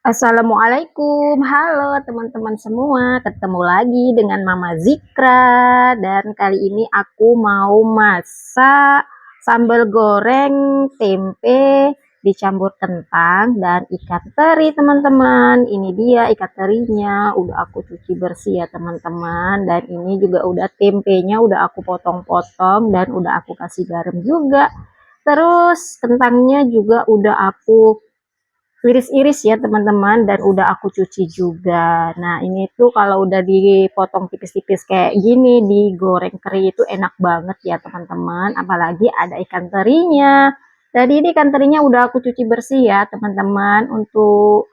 Assalamualaikum, halo teman-teman semua, ketemu lagi dengan Mama Zikra dan kali ini aku mau masak sambal goreng tempe dicampur kentang dan ikan teri teman-teman. Ini dia ikan terinya, udah aku cuci bersih ya teman-teman, dan ini juga udah tempenya udah aku potong-potong dan udah aku kasih garam juga. Terus kentangnya juga udah aku iris-iris ya teman-teman, dan udah aku cuci juga. Nah ini tuh kalau udah dipotong tipis-tipis kayak gini digoreng kering itu enak banget ya teman-teman, apalagi ada ikan terinya. Jadi ini ikan terinya udah aku cuci bersih ya teman-teman. Untuk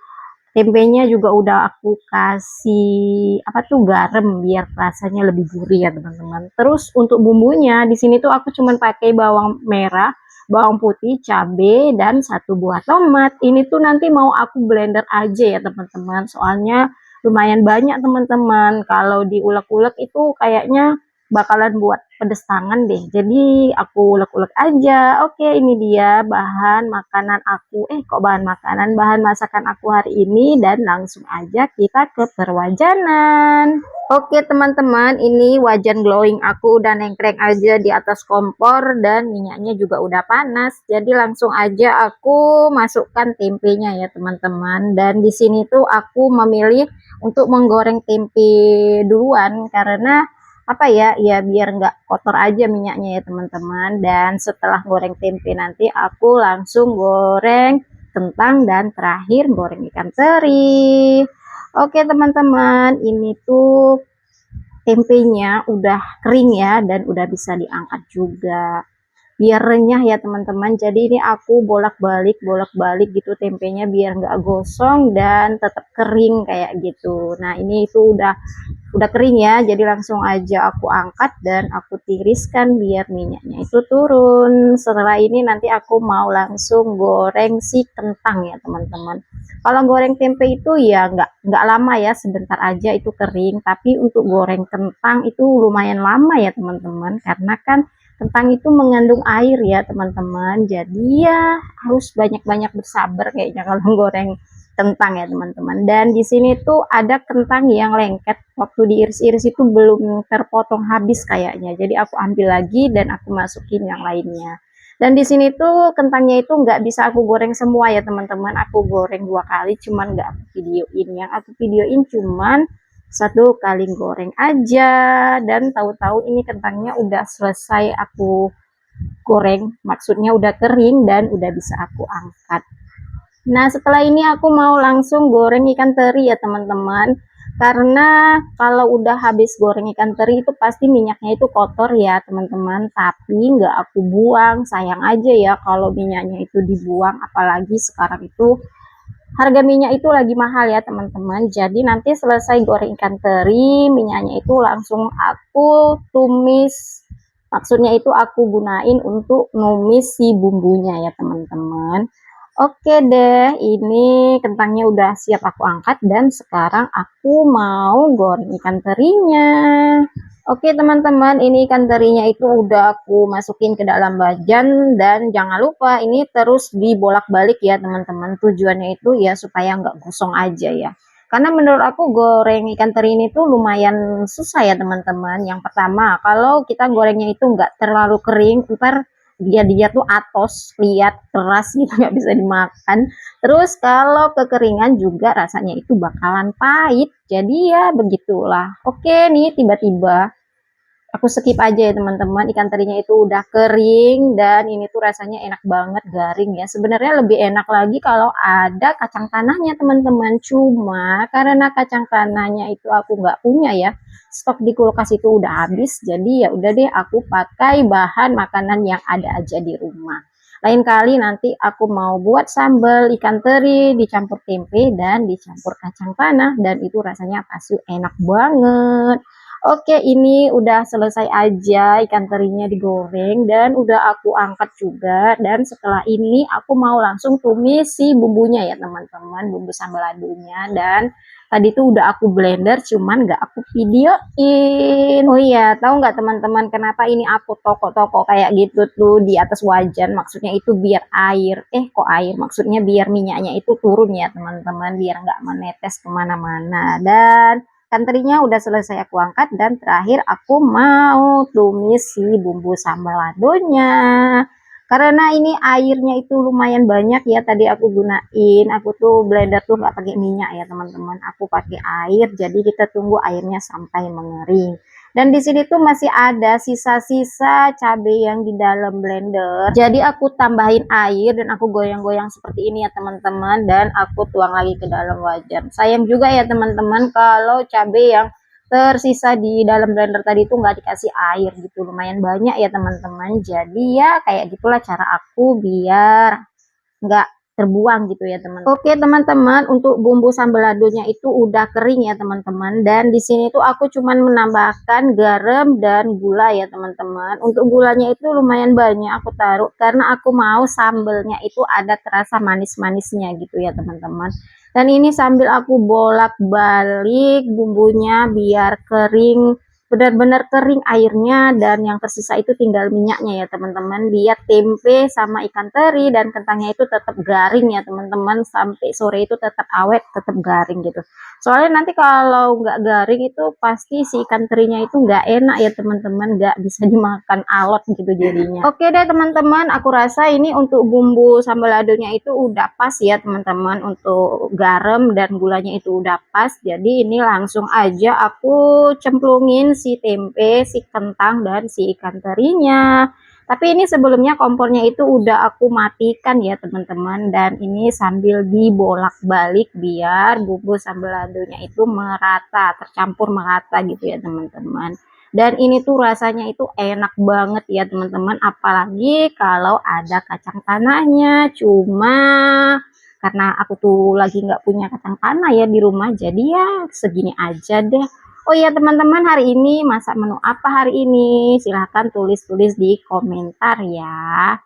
tempenya juga udah aku kasih apa tuh garam biar rasanya lebih gurih ya teman-teman. Terus untuk bumbunya di sini tuh aku cuman pakai bawang merah, bawang putih, cabai, dan satu buah tomat. Ini tuh nanti mau aku blender aja ya teman-teman. Soalnya lumayan banyak teman-teman. Kalau diulek-ulek itu kayaknya bakalan buat pedes tangan deh. Jadi aku ulek-ulek aja. Oke, ini dia bahan makanan aku. Kok bahan makanan? Bahan masakan aku hari ini, dan langsung aja kita ke perwajanan. Oke teman-teman, ini wajan glowing aku udah nengkreng aja di atas kompor dan minyaknya juga udah panas. Jadi langsung aja aku masukkan tempenya ya teman-teman. Dan di sini tuh aku memilih untuk menggoreng tempe duluan karena apa ya, biar nggak kotor aja minyaknya ya teman-teman. Dan setelah goreng tempe nanti aku langsung goreng kentang dan terakhir goreng ikan teri. Oke teman-teman, ini tuh tempenya udah kering ya dan udah bisa diangkat juga biar renyah ya teman-teman. Jadi ini aku bolak-balik gitu tempenya biar nggak gosong dan tetap kering kayak gitu. Nah ini itu udah kering ya, jadi langsung aja aku angkat dan aku tiriskan biar minyaknya itu turun. Setelah ini nanti aku mau langsung goreng si kentang ya teman-teman. Kalau goreng tempe itu ya nggak lama ya, sebentar aja itu kering. Tapi untuk goreng kentang itu lumayan lama ya teman-teman, karena kan kentang itu mengandung air ya teman-teman. Jadi ya harus banyak-banyak bersabar kayaknya kalau goreng kentang ya teman-teman. Dan di sini tuh ada kentang yang lengket, waktu diiris-iris itu belum terpotong habis kayaknya. Jadi aku ambil lagi dan aku masukin yang lainnya. Dan di sini tuh kentangnya itu nggak bisa aku goreng semua ya teman-teman. Aku goreng 2 kali, cuman nggak aku videoin. Yang aku videoin cuman 1 kali goreng aja. Dan tahu-tahu ini kentangnya udah selesai aku goreng, maksudnya udah kering dan udah bisa aku angkat. Nah setelah ini aku mau langsung goreng ikan teri ya teman-teman, karena kalau udah habis goreng ikan teri itu pasti minyaknya itu kotor ya teman-teman. Tapi nggak aku buang, sayang aja ya kalau minyaknya itu dibuang, apalagi sekarang itu harga minyak itu lagi mahal ya teman-teman. Jadi nanti selesai goreng ikan teri, minyaknya itu langsung aku tumis, maksudnya itu aku gunain untuk numis si bumbunya ya teman-teman. Oke deh, ini kentangnya udah siap aku angkat dan sekarang aku mau goreng ikan terinya. Oke teman-teman, ini ikan terinya itu udah aku masukin ke dalam wajan, dan jangan lupa ini terus dibolak-balik ya teman-teman. Tujuannya itu ya supaya nggak gosong aja ya. Karena menurut aku goreng ikan teri ini tuh lumayan susah ya teman-teman. Yang pertama, kalau kita gorengnya itu nggak terlalu kering, ntar dia tuh atos, lihat keras gitu, nggak bisa dimakan. Terus kalau kekeringan juga rasanya itu bakalan pahit. Jadi ya begitulah. Oke nih, tiba-tiba aku skip aja ya teman-teman, ikan terinya itu udah kering dan ini tuh rasanya enak banget, garing ya. Sebenarnya lebih enak lagi kalau ada kacang tanahnya teman-teman, cuma karena kacang tanahnya itu aku nggak punya ya, stok di kulkas itu udah habis. Jadi ya udah deh, aku pakai bahan makanan yang ada aja di rumah. Lain kali nanti aku mau buat sambal ikan teri dicampur tempe dan dicampur kacang tanah, dan itu rasanya pasti enak banget. Oke, ini udah selesai aja ikan terinya digoreng dan udah aku angkat juga. Dan setelah ini aku mau langsung tumis si bumbunya ya teman-teman, bumbu sambal ladonya. Dan tadi tuh udah aku blender, cuman nggak aku videoin. Oh iya, tahu nggak teman-teman kenapa ini aku toko-toko kayak gitu tuh di atas wajan? Maksudnya itu biar air, kok air? Maksudnya biar minyaknya itu turun ya teman-teman, biar nggak menetes kemana-mana. Dan ikan terinya udah selesai aku angkat dan terakhir aku mau tumis si bumbu sambal ladonya. Karena ini airnya itu lumayan banyak ya tadi aku gunain. Aku tuh blender tuh nggak pakai minyak ya teman-teman. Aku pakai air. Jadi kita tunggu airnya sampai mengering. Dan di sini tuh masih ada sisa-sisa cabai yang di dalam blender. Jadi aku tambahin air dan aku goyang-goyang seperti ini ya teman-teman. Dan aku tuang lagi ke dalam wajan. Sayang juga ya teman-teman kalau cabai yang tersisa di dalam blender tadi itu nggak dikasih air gitu. Lumayan banyak ya teman-teman. Jadi ya kayak gitulah cara aku biar nggak terbuang gitu ya teman. Oke teman-teman, untuk bumbu sambal ladonya itu udah kering ya teman-teman. Dan di sini tuh aku cuman menambahkan garam dan gula ya teman-teman. Untuk gulanya itu lumayan banyak aku taruh karena aku mau sambelnya itu ada terasa manis-manisnya gitu ya teman-teman. Dan ini sambil aku bolak-balik bumbunya biar kering, benar-benar kering airnya, dan yang tersisa itu tinggal minyaknya ya teman-teman, biar tempe sama ikan teri dan kentangnya itu tetap garing ya teman-teman, sampai sore itu tetap awet, tetap garing gitu. Soalnya nanti kalau nggak garing itu pasti si ikan terinya itu nggak enak ya teman-teman, nggak bisa dimakan alot gitu jadinya. Oke deh teman-teman, aku rasa ini untuk bumbu sambal ladonya itu udah pas ya teman-teman, untuk garam dan gulanya itu udah pas. Jadi ini langsung aja aku cemplungin si tempe, si kentang, dan si ikan terinya. Tapi ini sebelumnya kompornya itu udah aku matikan ya teman-teman. Dan ini sambil dibolak-balik biar bumbu sambal ladonya itu merata, tercampur merata gitu ya teman-teman. Dan ini tuh rasanya itu enak banget ya teman-teman. Apalagi kalau ada kacang tanahnya. Cuma karena aku tuh lagi nggak punya kacang tanah ya di rumah, jadi ya segini aja deh. Oh iya teman-teman, hari ini masak menu apa hari ini? Silahkan tulis-tulis di komentar ya.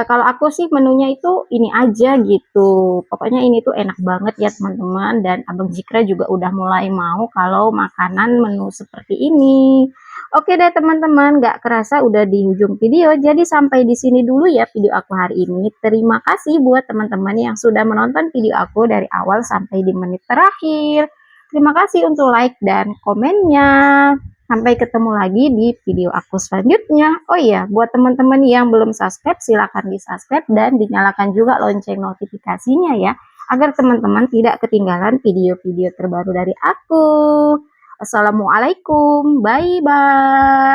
Kalau aku sih menunya itu ini aja gitu. Pokoknya ini tuh enak banget ya teman-teman. Dan Abang Zikra juga udah mulai mau kalau makanan menu seperti ini. Oke deh teman-teman, gak kerasa udah di ujung video. Jadi sampai di sini dulu ya video aku hari ini. Terima kasih buat teman-teman yang sudah menonton video aku dari awal sampai di menit terakhir. Terima kasih untuk like dan komennya. Sampai ketemu lagi di video aku selanjutnya. Oh iya, buat teman-teman yang belum subscribe, silahkan di subscribe dan dinyalakan juga lonceng notifikasinya ya, agar teman-teman tidak ketinggalan video-video terbaru dari aku. Assalamualaikum, bye-bye.